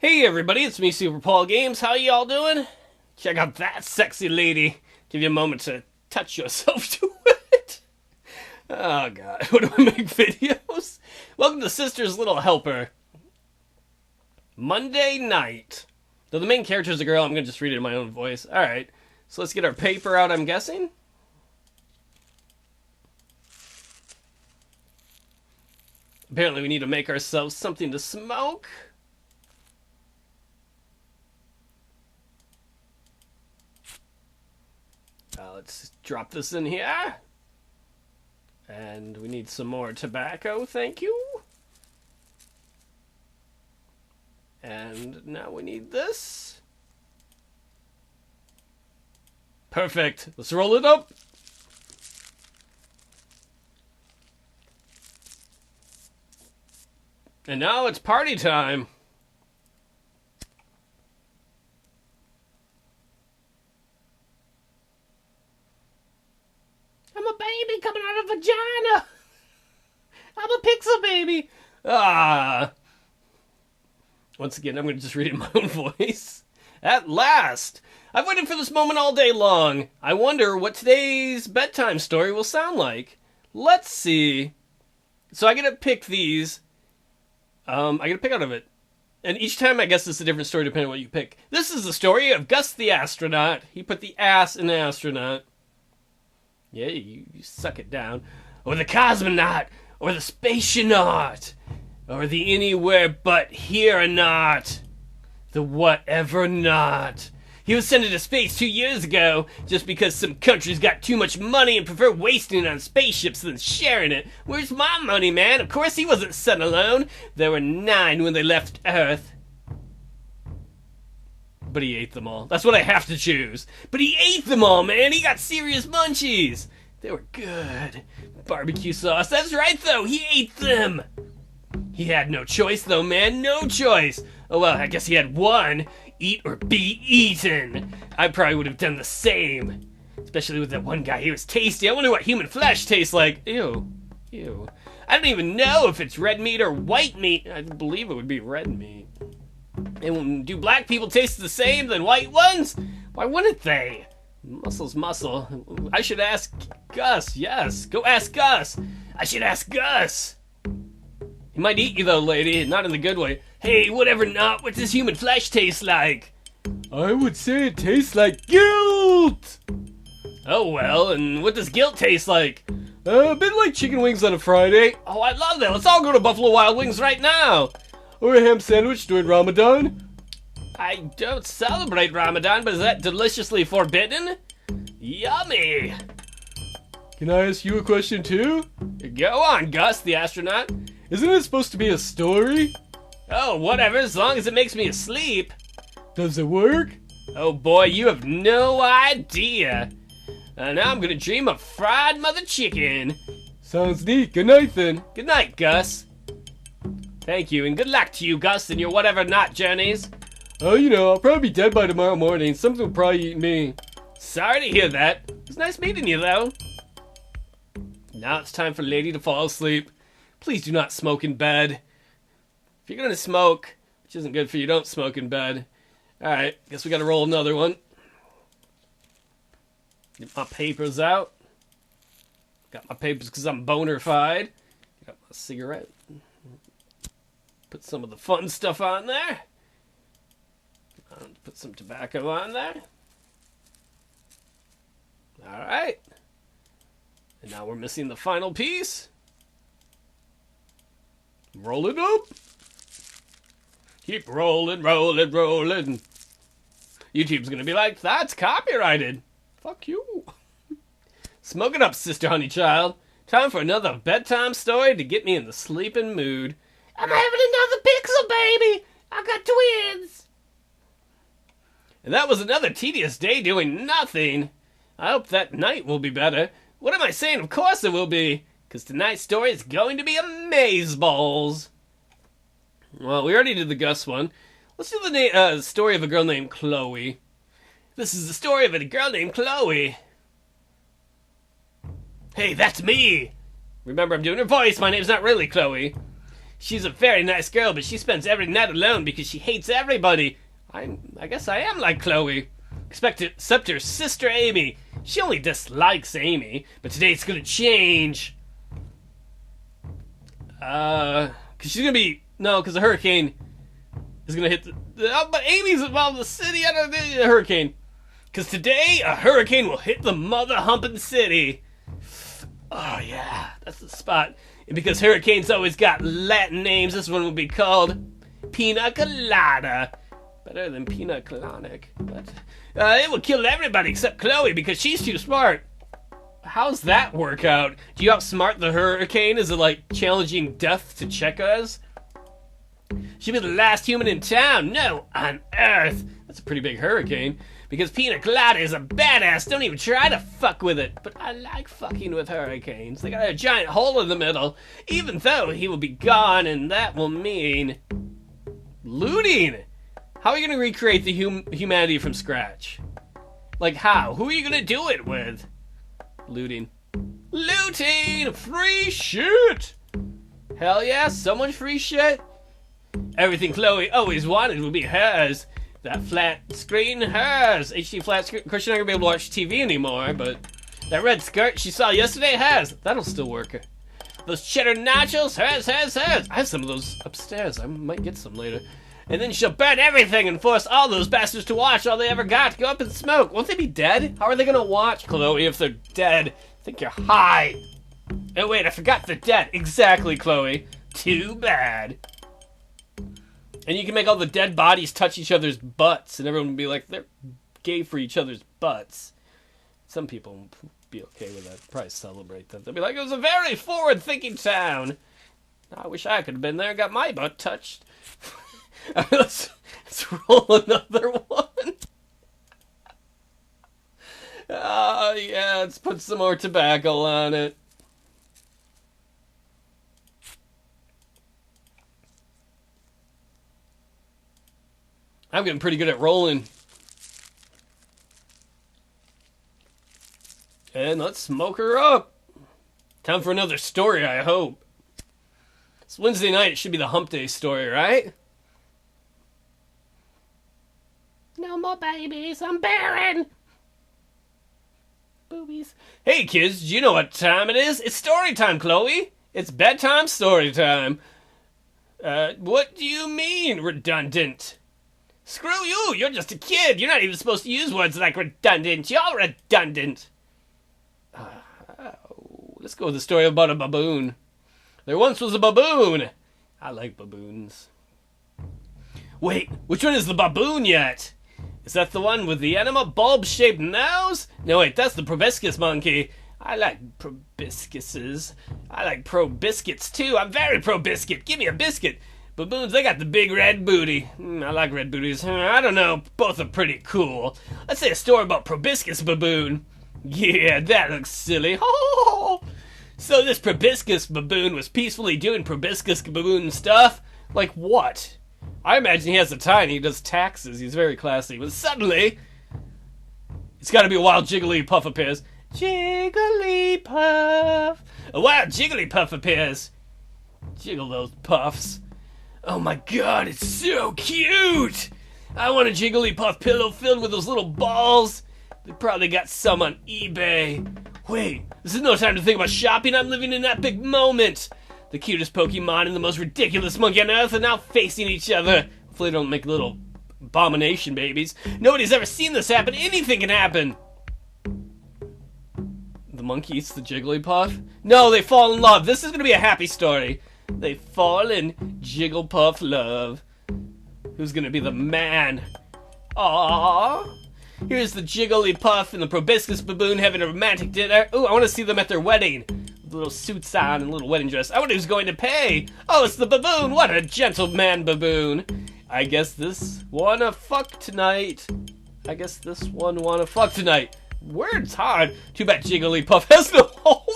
Hey everybody, it's me, Super Paul Games. How y'all doing? Check out that sexy lady. Give you a moment to touch yourself to it. Oh god, what do I make videos? Welcome to Sister's Little Helper. Monday night. Though the main character is a girl, I'm going to just read it in my own voice. Alright, so let's get our paper out, I'm guessing. Apparently we need to make ourselves something to smoke. Let's drop this in here. And we need some more tobacco, thank you. And now we need this. Perfect. Let's roll it up. And now it's party time. I'm a baby coming out of a vagina. I'm a pixel baby. Once again, I'm going to just read it in my own voice. At last! I've waited for this moment all day long. I wonder what today's bedtime story will sound like. Let's see. So I get to pick these. I get to pick out of it. And each time, I guess it's a different story depending on what you pick. This is the story of Gus the astronaut. He put the ass in the astronaut. Yeah, you suck it down. Or the cosmonaut. Or the spationaut. Or the anywhere but here-naut. The whatever not. He was sent into space 2 years ago just because some countries got too much money and prefer wasting it on spaceships than sharing it. Where's my money, man? Of course he wasn't sent alone. There were 9 when they left Earth. But he ate them all. That's what I have to choose. But he ate them all, man. He got serious munchies. They were good. Barbecue sauce. That's right, though. He ate them. He had no choice, though, man. No choice. Oh, well, I guess he had one. Eat or be eaten. I probably would have done the same. Especially with that one guy. He was tasty. I wonder what human flesh tastes like. Ew. Ew. I don't even know if it's red meat or white meat. I believe it would be red meat. And do black people taste the same than white ones? Why wouldn't they? Muscle's muscle. I should ask Gus. Yes, go ask Gus. I should ask Gus. He might eat you though, lady. Not in the good way. Hey, whatever not, what does human flesh taste like? I would say it tastes like guilt! Oh well, and what does guilt taste like? A bit like chicken wings on a Friday. Oh, I love that. Let's all go to Buffalo Wild Wings right now. Or a ham sandwich during Ramadan. I don't celebrate Ramadan, but is that deliciously forbidden? Yummy! Can I ask you a question too? Go on, Gus, the astronaut. Isn't it supposed to be a story? Oh, whatever, as long as it makes me asleep. Does it work? Oh boy, you have no idea. Now I'm gonna dream of fried mother chicken. Sounds neat. Good night then. Good night, Gus. Thank you, and good luck to you, Gus, and your whatever not journeys. Oh, you know, I'll probably be dead by tomorrow morning. Something will probably eat me. Sorry to hear that. It was nice meeting you, though. Now it's time for Lady to fall asleep. Please do not smoke in bed. If you're gonna smoke, which isn't good for you, don't smoke in bed. Alright, guess we gotta roll another one. Get my papers out. Got my papers because I'm boner-fied. Got my cigarette. Put some of the fun stuff on there. Put some tobacco on there. Alright. And now we're missing the final piece. Roll it up. Keep rolling, rolling, rolling. YouTube's gonna be like, that's copyrighted. Fuck you. Smoke it up, Sister Honeychild. Time for another bedtime story to get me in the sleeping mood. I'm having another pixel baby. I got twins. And that was another tedious day doing nothing. I hope that night will be better. What am I saying? Of course it will be. Because tonight's story is going to be amazeballs. Well, we already did the Gus one. Let's do the story of a girl named Chloe. This is the story of a girl named Chloe. Hey, that's me! Remember, I'm doing her voice. My name's not really Chloe. She's a very nice girl, but she spends every night alone because she hates everybody. I guess I am like Chloe. Except her sister Amy. She only dislikes Amy, but today it's gonna change. Cause she's gonna be... No, cause the hurricane is gonna hit but Amy's involved in the city. I don't think a hurricane. Cause today, a hurricane will hit the mother humping city. Oh yeah, that's the spot. And because hurricanes always got Latin names, this one will be called Pina Colada. Better than Pina Colonic. But it will kill everybody except Chloe because she's too smart. How's that work out? Do you outsmart the hurricane? Is it like challenging death to check us? She'll be the last human in town. No, on Earth. That's a pretty big hurricane. Because Pina Colada is a badass. Don't even try to fuck with it. But I like fucking with hurricanes. They got a giant hole in the middle. Even though he will be gone, and that will mean... looting. How are you going to recreate the humanity from scratch? Like how? Who are you going to do it with? Looting. Looting! Free shit! Hell yeah, so much free shit. Everything Chloe always wanted will be hers. That flat screen, hers. HD flat screen. Of course, you're not going to be able to watch TV anymore, but that red skirt she saw yesterday, hers. That'll still work. Those cheddar nachos, hers, hers, hers. I have some of those upstairs. I might get some later. And then she'll burn everything and force all those bastards to watch all they ever got to go up in smoke. Won't they be dead? How are they going to watch, Chloe, if they're dead? I think you're high. Oh, wait, I forgot they're dead. Exactly, Chloe. Too bad. And you can make all the dead bodies touch each other's butts, and everyone will be like, they're gay for each other's butts. Some people will be okay with that. Probably celebrate that. They'll be like, it was a very forward-thinking town. I wish I could have been there and got my butt touched. Let's roll another one. Oh, yeah, let's put some more tobacco on it. I'm getting pretty good at rolling. And let's smoke her up. Time for another story, I hope. It's Wednesday night. It should be the hump day story, right? No more babies. I'm barren. Boobies. Hey, kids. Do you know what time it is? It's story time, Chloe. It's bedtime story time. What do you mean, redundant? Screw you! You're just a kid! You're not even supposed to use words like redundant! You're redundant! Let's go with the story about a baboon. There once was a baboon! I like baboons. Wait, which one is the baboon yet? Is that the one with the enema bulb-shaped nose? No, wait, that's the proboscis monkey. I like proboscises. I like pro-biscuits, too. I'm very pro-biscuit. Give me a biscuit. Baboons, they got the big red booty. I like red booties. I don't know. Both are pretty cool. Let's say a story about proboscis baboon. Yeah, that looks silly. So this proboscis baboon was peacefully doing proboscis baboon stuff? Like what? I imagine he has a tie and he does taxes. He's very classy. But suddenly, it's got to be a wild Jigglypuff appears. Jigglypuff. A wild Jigglypuff appears. Jiggle those puffs. Oh my god, it's so cute! I want a Jigglypuff pillow filled with those little balls. They probably got some on eBay. Wait, this is no time to think about shopping. I'm living in an epic moment. The cutest Pokemon and the most ridiculous monkey on Earth are now facing each other. Hopefully they don't make little abomination babies. Nobody's ever seen this happen. Anything can happen. The monkey eats the Jigglypuff? No, they fall in love. This is going to be a happy story. They fall in Jigglypuff love. Who's gonna be the man? Aww. Here's the Jigglypuff and the proboscis baboon having a romantic dinner. Ooh, I want to see them at their wedding. With little suits on and a little wedding dress. I wonder who's going to pay. Oh, it's the baboon. What a gentleman baboon. I guess this wanna fuck tonight. Words hard. Too bad Jigglypuff has no hole.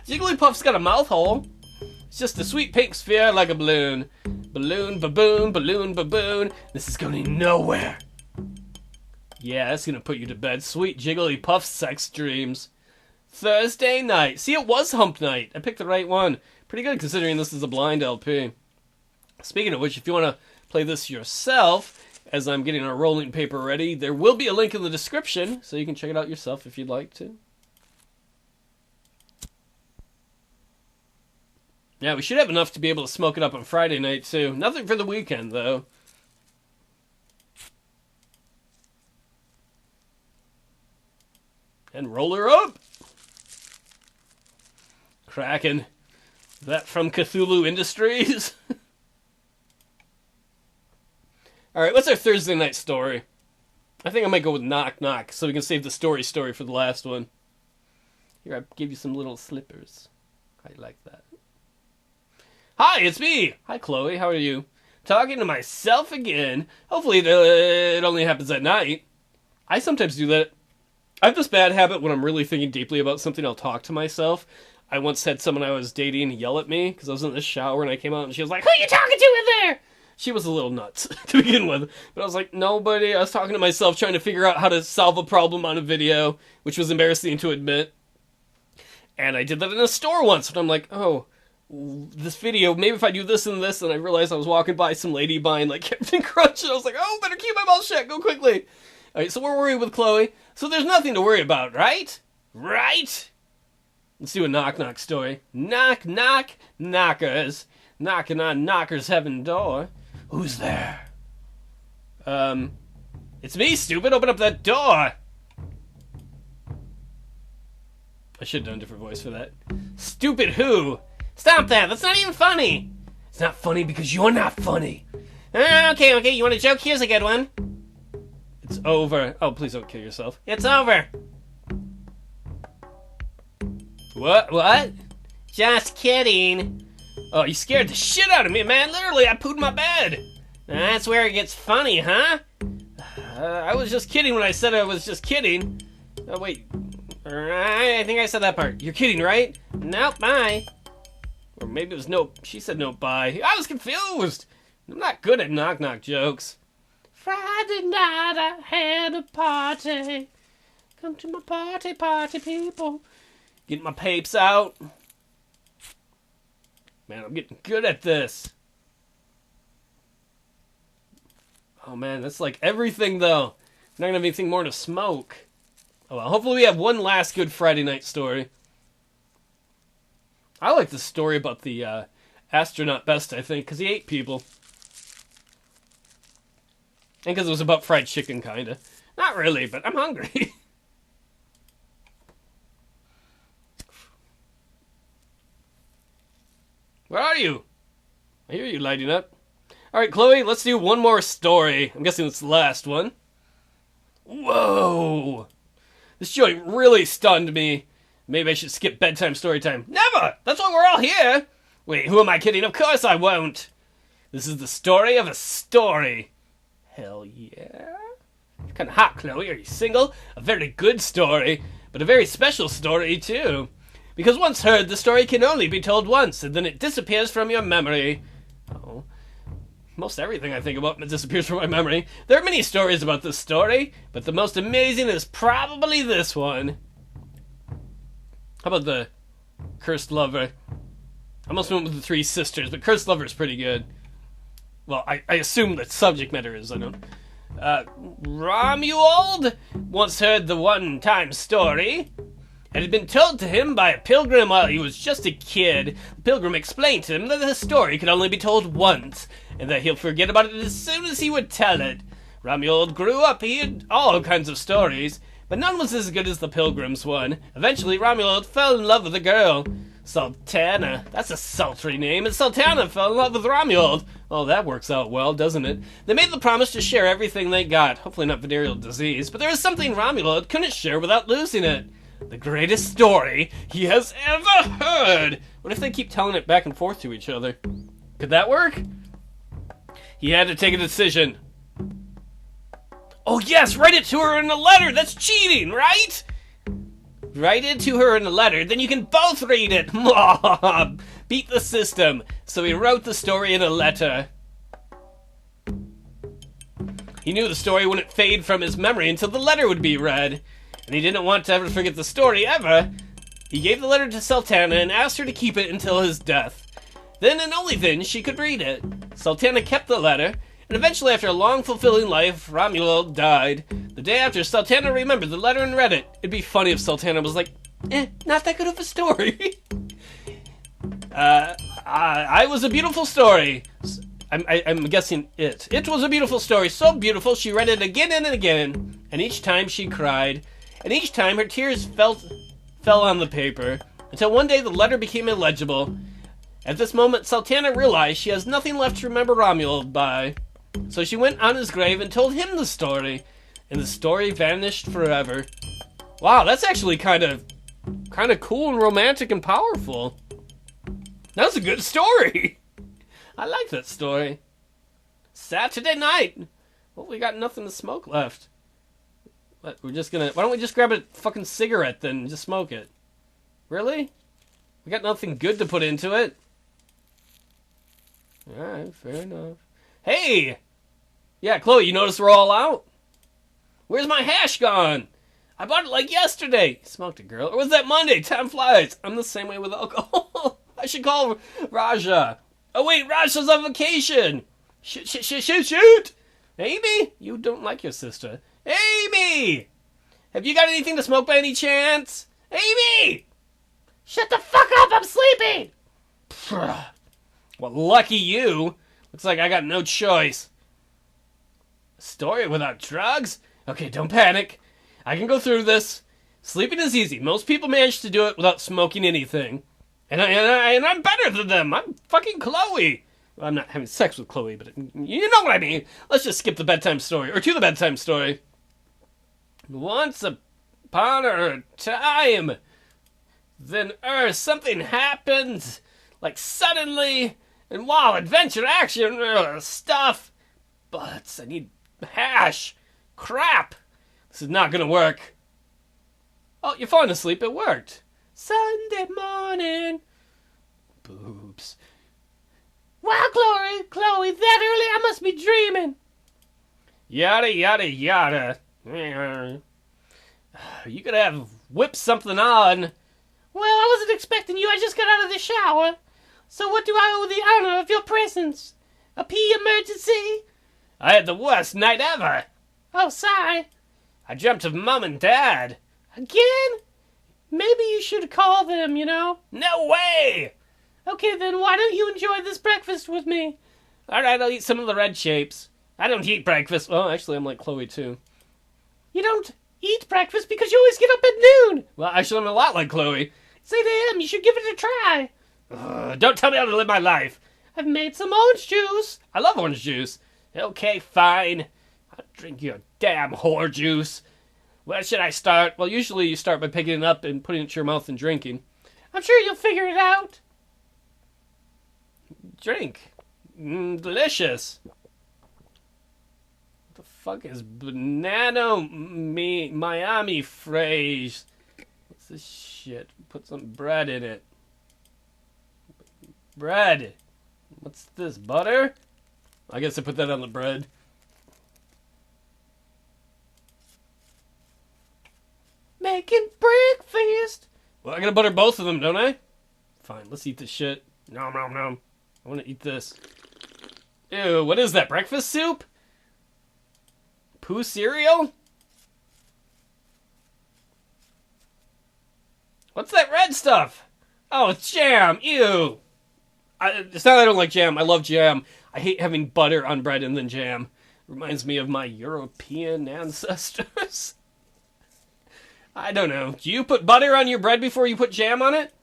Jigglypuff's got a mouth hole. It's just a sweet pink sphere like a balloon. Balloon, baboon, balloon, baboon. This is going nowhere. Yeah, that's gonna put you to bed. Sweet Jigglypuff sex dreams. Thursday night. See, it was hump night. I picked the right one. Pretty good considering this is a blind LP. Speaking of which, if you want to play this yourself, as I'm getting our rolling paper ready, there will be a link in the description, so you can check it out yourself if you'd like to. Yeah, we should have enough to be able to smoke it up on Friday night, too. Nothing for the weekend, though. And roll her up! Kraken. That from Cthulhu Industries? Alright, what's our Thursday night story? I think I might go with Knock Knock, so we can save the story for the last one. Here, I gave you some little slippers. I like that. Hi, it's me! Hi, Chloe, how are you? Talking to myself again. Hopefully it only happens at night. I sometimes do that. I have this bad habit when I'm really thinking deeply about something, I'll talk to myself. I once had someone I was dating yell at me, because I was in the shower and I came out and she was like, "Who are you talking to in there?" She was a little nuts to begin with. But I was like, nobody. I was talking to myself trying to figure out how to solve a problem on a video, which was embarrassing to admit. And I did that in a store once, and I'm like, oh, this video, maybe if I do this and this, and I realized I was walking by some lady buying like Captain Crunch, and I was like, oh, better keep my mouth shut, go quickly. Alright, so we're worried with Chloe. So there's nothing to worry about, right? Right? Let's do a Knock Knock story. Knock Knock Knockers. Knocking on Knocker's heaven door. Who's there? It's me, stupid. Open up that door. I should have done a different voice for that. Stupid who? Stop that. That's not even funny. It's not funny because you're not funny. Okay. You want a joke? Here's a good one. It's over. Oh, please don't kill yourself. It's over. What? Just kidding. Oh, you scared the shit out of me, man. Literally, I pooed my bed. That's where it gets funny, huh? I was just kidding when I said I was just kidding. Oh, wait. I think I said that part. You're kidding, right? Nope, bye. Or maybe it was no. She said no, bye. I was confused. I'm not good at knock-knock jokes. Friday night I had a party. Come to my party, people. Get my papes out. Man, I'm getting good at this. Oh man, that's like everything though. I'm not gonna have anything more to smoke. Oh well, hopefully we have one last good Friday night story. I like the story about the astronaut best, I think, because he ate people. And because it was about fried chicken, kinda. Not really, but I'm hungry. Where are you? I hear you lighting up. Alright, Chloe, let's do one more story. I'm guessing it's the last one. Whoa! This joint really stunned me. Maybe I should skip bedtime story time. Never! That's why we're all here! Wait, who am I kidding? Of course I won't! This is the story of a story. Hell yeah. You're kinda hot, Chloe. Are you single? A very good story, but a very special story, too. Because once heard, the story can only be told once, and then it disappears from your memory. Oh. Most everything I think about disappears from my memory. There are many stories about this story, but the most amazing is probably this one. How about the Cursed Lover? I almost went with the Three Sisters, but Cursed Lover is pretty good. Well, I assume the subject matter is, I don't... Romuald once heard the one-time story. It had been told to him by a pilgrim while he was just a kid. The pilgrim explained to him that the story could only be told once, and that he'll forget about it as soon as he would tell it. Romuald grew up, he had all kinds of stories, but none was as good as the pilgrim's one. Eventually, Romuald fell in love with a girl. Sultana. That's a sultry name, and Sultana fell in love with Romuald. Oh, that works out well, doesn't it? They made the promise to share everything they got. Hopefully not venereal disease, but there was something Romuald couldn't share without losing it. The greatest story he has ever heard. What if they keep telling it back and forth to each other? Could that work? He had to take a decision. Oh yes, write it to her in a letter. That's cheating, right? Write it to her in a letter, then you can both read it. Beat the system. So he wrote the story in a letter. He knew the story wouldn't fade from his memory until the letter would be read. And he didn't want to ever forget the story, ever. He gave the letter to Sultana and asked her to keep it until his death. Then and only then she could read it. Sultana kept the letter, and eventually after a long, fulfilling life, Romuald died. The day after, Sultana remembered the letter and read it. It'd be funny if Sultana was like, not that good of a story. I was a beautiful story. I'm guessing it. It was a beautiful story, so beautiful she read it again and again, and each time she cried, and each time her tears fell on the paper, until one day the letter became illegible. At this moment, Sultana realized she has nothing left to remember Romuald by. So she went on his grave and told him the story, and the story vanished forever. Wow, that's actually kind of cool and romantic and powerful. That's a good story. I like that story. Saturday night. Well, we got nothing to smoke left. But we're just gonna... Why don't we just grab a fucking cigarette then and just smoke it? Really? We got nothing good to put into it. Alright, fair enough. Hey! Yeah, Chloe, you notice we're all out? Where's my hash gone? I bought it like yesterday. Smoked it, girl. Or was that Monday? Time flies. I'm the same way with alcohol. I should call Raja. Oh wait, Raja's on vacation. Shoot. Amy? You don't like your sister. Amy! Have you got anything to smoke by any chance? Amy! Shut the fuck up, I'm sleeping! Well, lucky you. Looks like I got no choice. A story without drugs? Okay, don't panic. I can go through this. Sleeping is easy. Most people manage to do it without smoking anything. And I'm better than them. I'm fucking Chloe. Well, I'm not having sex with Chloe, but you know what I mean. Let's just skip the bedtime story. Or to the bedtime story. Once upon a time, then something happened. Like suddenly, and wow, adventure, action, stuff. But I need hash. Crap. This is not gonna work. Oh, you're falling asleep. It worked. Sunday morning. Boobs. Wow, Chloe, that early? I must be dreaming. Yada, yada, yada. You could have whipped something on. Well, I wasn't expecting you. I just got out of the shower. So what do I owe the honor of your presence? A pee emergency? I had the worst night ever. Oh, sorry. I dreamt of Mom and Dad. Again? Maybe you should call them, you know? No way! Okay, then why don't you enjoy this breakfast with me? Alright, I'll eat some of the red shapes. I don't eat breakfast. Well, actually, I'm like Chloe, too. You don't eat breakfast because you always get up at noon. Well, actually, I'm a lot like Chloe. It's 8 a.m. You should give it a try. Don't tell me how to live my life. I've made some orange juice. I love orange juice. Okay, fine. I'll drink your damn whore juice. Where should I start? Well, usually you start by picking it up and putting it to your mouth and drinking. I'm sure you'll figure it out. Drink. Delicious. What the fuck is Miami phrase? What's this shit? Put some bread in it. Bread. What's this, butter? I guess I put that on the bread. Making breakfast. Well, I gotta butter both of them, don't I? Fine, let's eat this shit. Nom nom nom. I wanna eat this. Ew, what is that? Breakfast soup? Poo cereal? What's that red stuff? Oh, it's jam. Ew. It's not that I don't like jam. I love jam. I hate having butter on bread and then jam. Reminds me of my European ancestors. I don't know. Do you put butter on your bread before you put jam on it?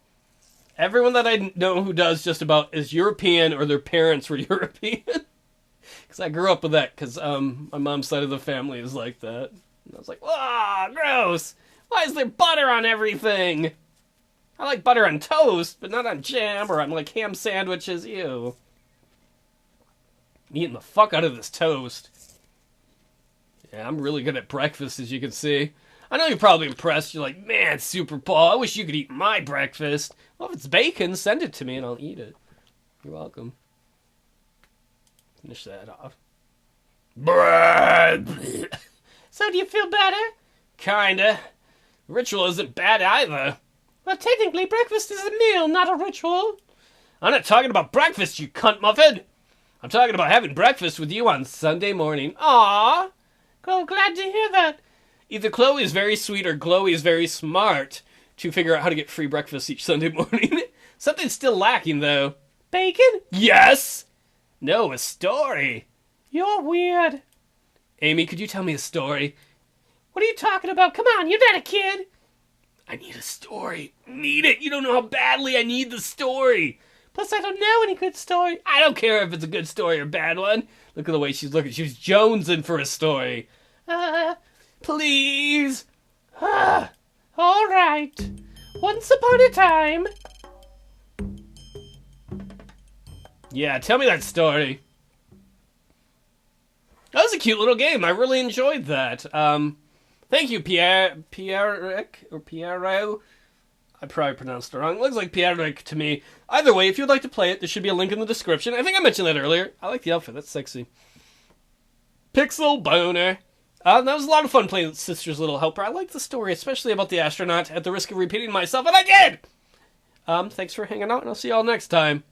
Everyone that I know who does just about is European or their parents were European. Because I grew up with that because my mom's side of the family is like that. And I was like, ah, gross. Why is there butter on everything? I like butter on toast, but not on jam or on like ham sandwiches. Ew. I'm eating the fuck out of this toast. Yeah, I'm really good at breakfast, as you can see. I know you're probably impressed. You're like, man, Super Paul, I wish you could eat my breakfast. Well, if it's bacon, send it to me and I'll eat it. You're welcome. Finish that off. Bread! So do you feel better? Kinda. Ritual isn't bad either. Well, technically, breakfast is a meal, not a ritual. I'm not talking about breakfast, you cunt muffin. I'm talking about having breakfast with you on Sunday morning. Aww. Oh, glad to hear that. Either Chloe is very sweet or Chloe is very smart to figure out how to get free breakfast each Sunday morning. Something's still lacking, though. Bacon? Yes! No, a story. You're weird. Amy, could you tell me a story? What are you talking about? Come on, you're not a kid. I need a story. Need it. You don't know how badly I need the story. Plus, I don't know any good story. I don't care if it's a good story or a bad one. Look at the way she's looking. She's jonesing for a story. Please. All right. Once upon a time. Yeah, tell me that story. That was a cute little game. I really enjoyed that. Thank you, Pierre-Rick, or Pierre. I probably pronounced it wrong. It looks like Pierre-Rick to me. Either way, if you'd like to play it, there should be a link in the description. I think I mentioned that earlier. I like the outfit. That's sexy. Pixel Boner. That was a lot of fun playing with Sister's Little Helper. I like the story, especially about the astronaut, at the risk of repeating myself, and I did! Thanks for hanging out, and I'll see y'all next time.